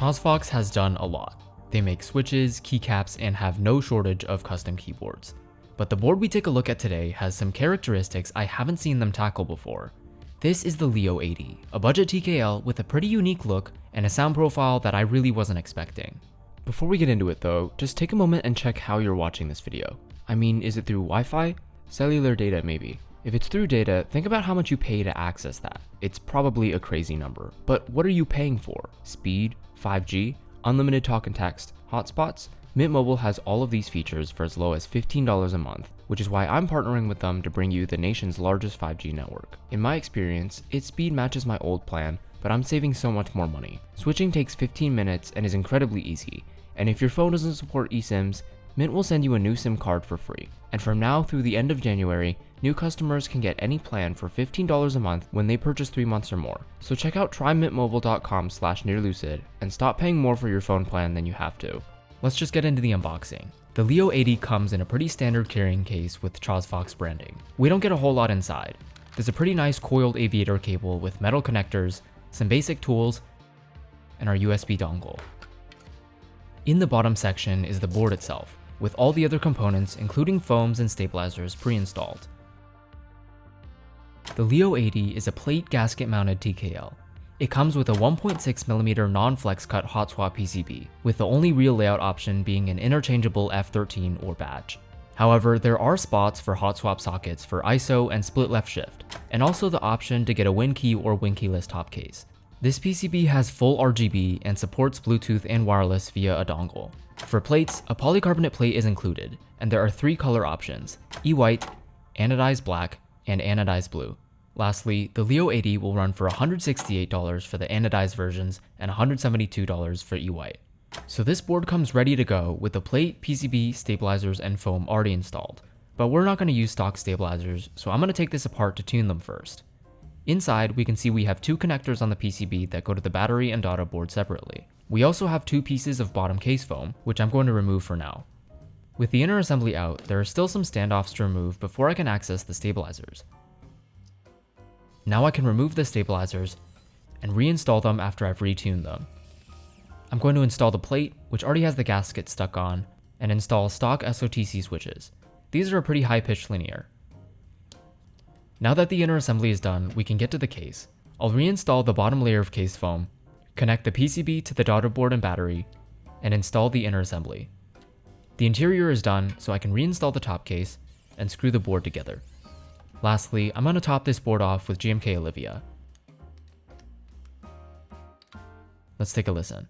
Chosfox has done a lot. They make switches, keycaps, and have no shortage of custom keyboards. But the board we take a look at today has some characteristics I haven't seen them tackle before. This is the Leo80, a budget TKL with a pretty unique look and a sound profile that I really wasn't expecting. Before we get into it though, just take a moment and check how you're watching this video. I mean, is it through Wi-Fi? Cellular data maybe. If it's through data, think about how much you pay to access that. It's probably a crazy number. But what are you paying for? Speed? 5G? Unlimited talk and text? Hotspots? Mint Mobile has all of these features for as low as $15 a month, which is why I'm partnering with them to bring you the nation's largest 5G network. In my experience, its speed matches my old plan, but I'm saving so much more money. Switching takes 15 minutes and is incredibly easy, and if your phone doesn't support eSIMs, Mint will send you a new SIM card for free. And from now through the end of January, new customers can get any plan for $15 a month when they purchase 3 months or more. So check out trymintmobile.com/nearlucid and stop paying more for your phone plan than you have to. Let's just get into the unboxing. The Leo80 comes in a pretty standard carrying case with Chosfox branding. We don't get a whole lot inside. There's a pretty nice coiled aviator cable with metal connectors, some basic tools, and our USB dongle. In the bottom section is the board itself, with all the other components including foams and stabilizers pre-installed. The Leo80 is a plate gasket mounted TKL. It comes with a 1.6mm non-flex cut hot swap PCB, with the only real layout option being an interchangeable F13 or badge. However, there are spots for hot swap sockets for ISO and split left shift, and also the option to get a WinKey or WinKeyless top case. This PCB has full RGB and supports Bluetooth and wireless via a dongle. For plates, a polycarbonate plate is included, and there are 3 color options: E-white, anodized black, and anodized blue. Lastly, the Leo80 will run for $168 for the anodized versions and $172 for E-white. So this board comes ready to go with the plate, PCB, stabilizers, and foam already installed. But we're not going to use stock stabilizers, so I'm going to take this apart to tune them first. Inside, we can see we have 2 connectors on the PCB that go to the battery and data board separately. We also have 2 pieces of bottom case foam, which I'm going to remove for now. With the inner assembly out, there are still some standoffs to remove before I can access the stabilizers. Now I can remove the stabilizers and reinstall them after I've retuned them. I'm going to install the plate, which already has the gasket stuck on, and install stock SOTC switches. These are a pretty high-pitched linear. Now that the inner assembly is done, we can get to the case. I'll reinstall the bottom layer of case foam, connect the PCB to the daughter board and battery, and install the inner assembly. The interior is done, so I can reinstall the top case and screw the board together. Lastly, I'm going to top this board off with GMK Olivia. Let's take a listen.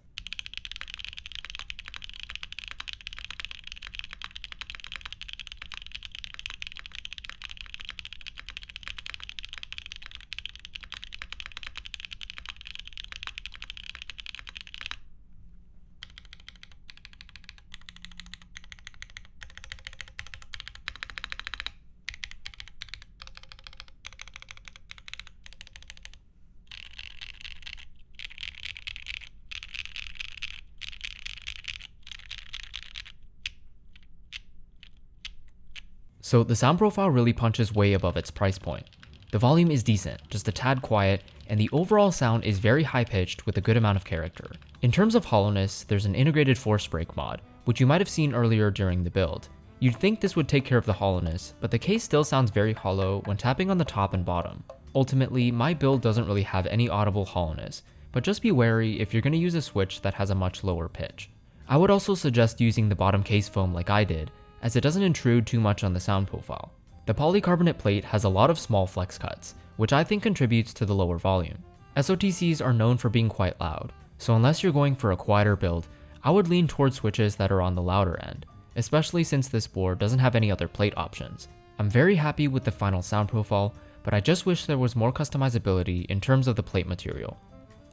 So the sound profile really punches way above its price point. The volume is decent, just a tad quiet, and the overall sound is very high-pitched with a good amount of character. In terms of hollowness, there's an integrated force break mod, which you might have seen earlier during the build. You'd think this would take care of the hollowness, but the case still sounds very hollow when tapping on the top and bottom. Ultimately, my build doesn't really have any audible hollowness, but just be wary if you're going to use a switch that has a much lower pitch. I would also suggest using the bottom case foam like I did, as it doesn't intrude too much on the sound profile. The polycarbonate plate has a lot of small flex cuts, which I think contributes to the lower volume. SOTCs are known for being quite loud, so unless you're going for a quieter build, I would lean towards switches that are on the louder end, especially since this board doesn't have any other plate options. I'm very happy with the final sound profile, but I just wish there was more customizability in terms of the plate material.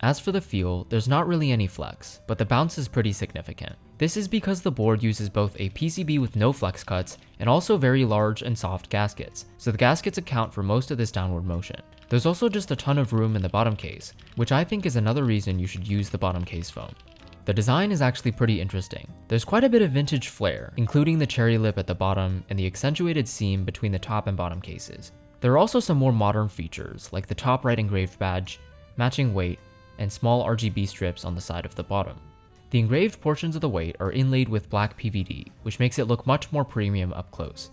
As for the feel, there's not really any flex, but the bounce is pretty significant. This is because the board uses both a PCB with no flex cuts and also very large and soft gaskets, so the gaskets account for most of this downward motion. There's also just a ton of room in the bottom case, which I think is another reason you should use the bottom case foam. The design is actually pretty interesting. There's quite a bit of vintage flair, including the cherry lip at the bottom and the accentuated seam between the top and bottom cases. There are also some more modern features, like the top right engraved badge, matching weight, and small RGB strips on the side of the bottom. The engraved portions of the weight are inlaid with black PVD, which makes it look much more premium up close.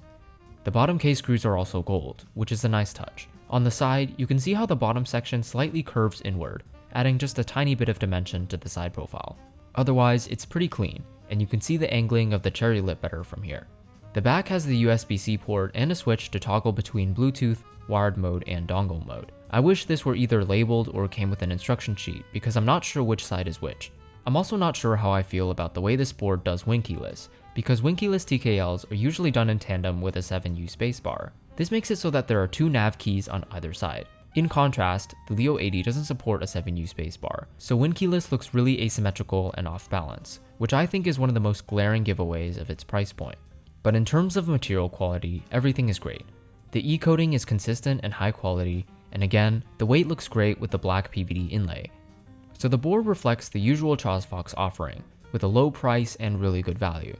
The bottom case screws are also gold, which is a nice touch. On the side, you can see how the bottom section slightly curves inward, adding just a tiny bit of dimension to the side profile. Otherwise, it's pretty clean, and you can see the angling of the cherry lip better from here. The back has the USB-C port and a switch to toggle between Bluetooth, wired mode, and dongle mode. I wish this were either labeled or came with an instruction sheet because I'm not sure which side is which. I'm also not sure how I feel about the way this board does win keyless, because win keyless TKLs are usually done in tandem with a 7U spacebar. This makes it so that there are 2 nav keys on either side. In contrast, the Leo80 doesn't support a 7U spacebar, so win keyless looks really asymmetrical and off balance, which I think is one of the most glaring giveaways of its price point. But in terms of material quality, everything is great. The E-coating is consistent and high quality, and again, the weight looks great with the black PVD inlay. So the board reflects the usual Chosfox offering, with a low price and really good value.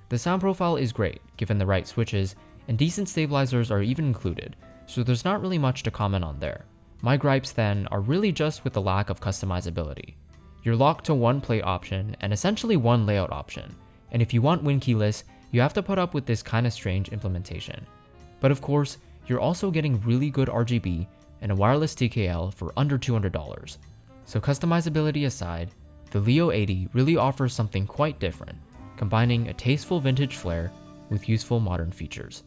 The sound profile is great, given the right switches, and decent stabilizers are even included, so there's not really much to comment on there. My gripes then are really just with the lack of customizability. You're locked to one plate option and essentially one layout option, and if you want win keyless, you have to put up with this kinda strange implementation. But of course, you're also getting really good RGB and a wireless TKL for under $200. So customizability aside, the Leo80 really offers something quite different, combining a tasteful vintage flair with useful modern features.